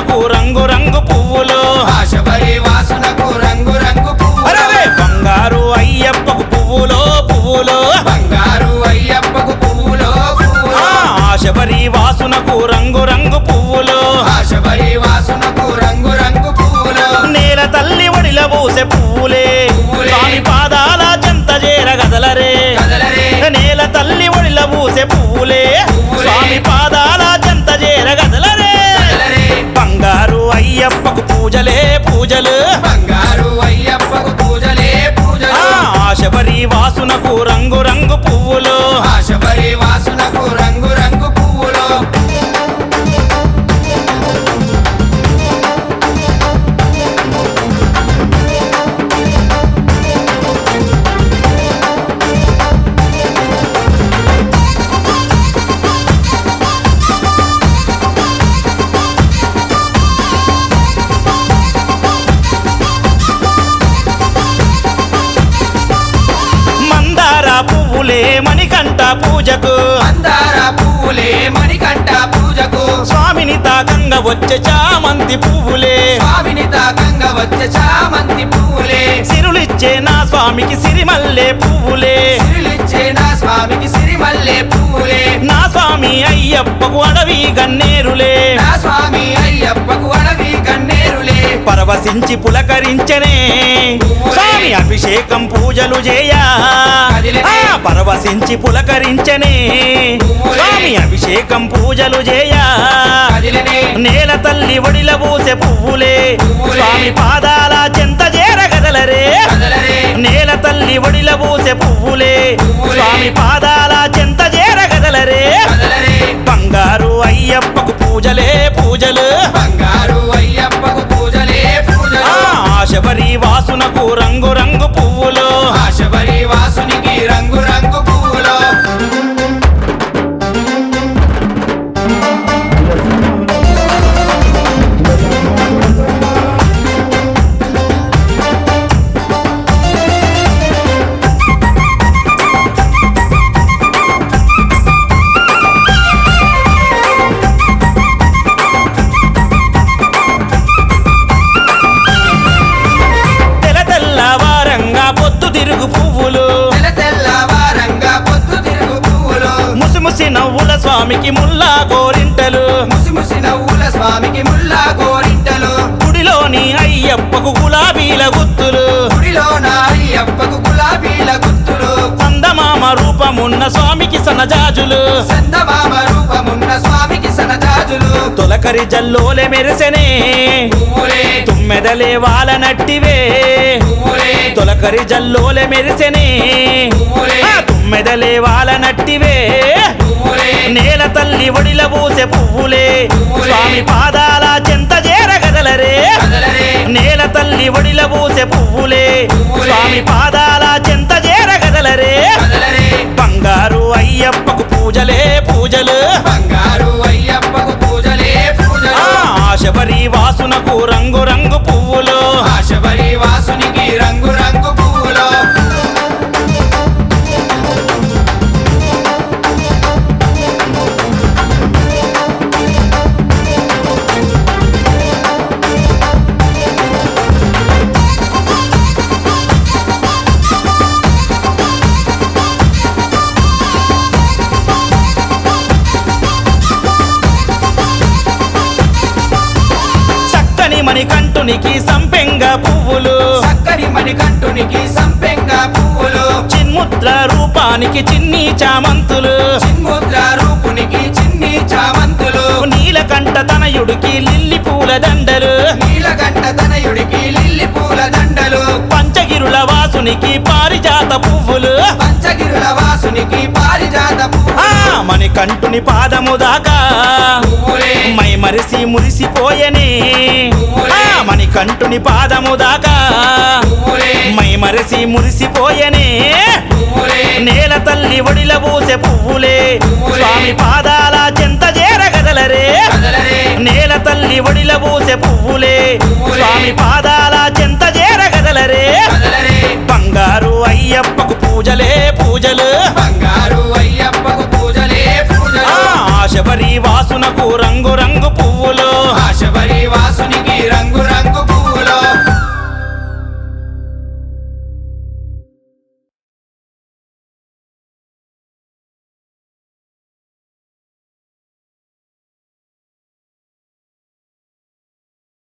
వాసునకు రంగు రంగు పువ్వులు శబరి వాసునకు రంగు రంగు పువ్వులు బంగారు అయ్యప్పకు పువ్వులో పువ్వులు బంగారు అయ్యప్పకు పువ్వులో పువ్వులు శబరి వాసునకు రంగు రంగు పువ్వులు శబరి వాసునకు రంగు రంగు పువ్వులు నేల తల్లి ఒడిల పూసే పువ్వులే స్వామి పాదాల చెంత చేర గదలరే నేల తల్లి ఒడిల పూసే పువ్వులే స్వామి పాదాల చెంత చేర గదలరే బంగారు అయ్యప్పకు పూజలే పూజలు బంగారు అయ్యప్పకు పూజలే పూజలు శబరి వాసునకు రంగు రంగు పువ్వులు శబరి వాసునకు రంగు రంగు పువ్వులు మందార పువ్వులే మణికంఠ పూజకు మందార పువ్వులే మణికంఠ పూజకు స్వామిని తాకంగా వచ్చే చామంతి పువ్వులే స్వామిని తాకంగా వచ్చే చామంతి పువ్వులే సిరులిచ్చే నా స్వామికి సిరిమల్లె పువ్వులే సిరిలిచ్చే నా స్వామికి సిరిమల్లె పువ్వులే నా స్వామి అయ్యప్పకు అడవి గన్నేరులే నా స్వామి అయ్యప్పకు అడవి కన్నేరులే పరవశించి పులకరించనే స్వామి అభిషేకం పూజలు చేయా పరవశించి పులకరించనే స్వామి అభిషేకం పూజలు చేయా నేల తల్లి ఒడిల పూసే పువ్వులే స్వామి పాదాల చెంత చేరగదలరే నేల తల్లి ఒడిల పూసే పువ్వులే స్వామి పాదాల చెంత చేరగదలరే బంగారు అయ్యప్పకు పూజలే పూజలు బంగారు అయ్యప్పకు పూజలే పూజలు శబరి వాసునకు రంగు రంగు పువ్వులు శబరి వాసునికి రంగు రంగు పువ్వులు తెల తెల్లవారంగా పొద్దు తిరుగు పువ్వులు తెల్లవారంగా పొద్దు తిరుగు పువ్వులు ముసిముసి నవ్వుల స్వామికి ముల్లా గోరింటలు ముసిముసి నవ్వుల స్వామికి ముల్లా గోరింటలు గుడిలోని అయ్యప్పకు గులాబీల గుత్తులు గుడిలోన అయ్యప్పకు గులాబీల గుత్తులు చందమామ రూపమున్న స్వామికి సనజాజులు చందమామ రూపమున్న స్వామికి సనజాజులు తొలకరి జల్లోలే మెరిసెనే పువ్వులే తుమ్మెదలే వాలనట్టివే పువ్వులే తొలకరి జల్లోలే మెరిసెనే పువ్వులే తుమ్మెదలే వాలనట్టివే పువ్వులే నేల తల్లి ఒడిల పూసే పువ్వులే స్వామి పాదాల చెంత చేరగదలరే కదలరే నేల తల్లి ఒడిల పూసే పువ్వులే స్వామి పాదాల చెంత చేరగదలరే కదలరే బంగారు అయ్యప్పకు పూజలే పూజలు బంగారు అయ్యప్పకు పూజలే పూజలు శబరి వాసునకు రంగు రంగు పువ్వులు శబరి వాసునికి రంగు రంగు పువ్వులు చక్కని మణికంఠునికి సంపెంగ పువ్వులు చక్కని మణికంఠునికి సంపెంగ పువ్వులు చిన్ముద్ర రూపానికి చిన్ని చామంతులు చిన్ముద్ర రూపునికి చిన్ని చామంతులు నీలకంఠ తనయుడికి లిల్లి పూల దండలు నీలకంఠ తనయుడికి లిల్లి పూల దండలు పంచగిరుల వాసునికి పారిజాత పువ్వులు పంచగిరుల వాసునికి పారిజాత పువ్వులు మణికంఠుని పాదము దాకా పువ్వులే మై మరిసి మురిసిపోయనే పువ్వులే మణికంఠుని పాదము దాకా పువ్వులే మై మరిసి మురిసిపోయనే పువ్వులే నేల తల్లి ఒడిల పూసే పువ్వులే స్వామి పాదాల చెంత చేరగదలరే కదలరే నేల తల్లి ఒడిల పూసే పువ్వులే స్వామి పాద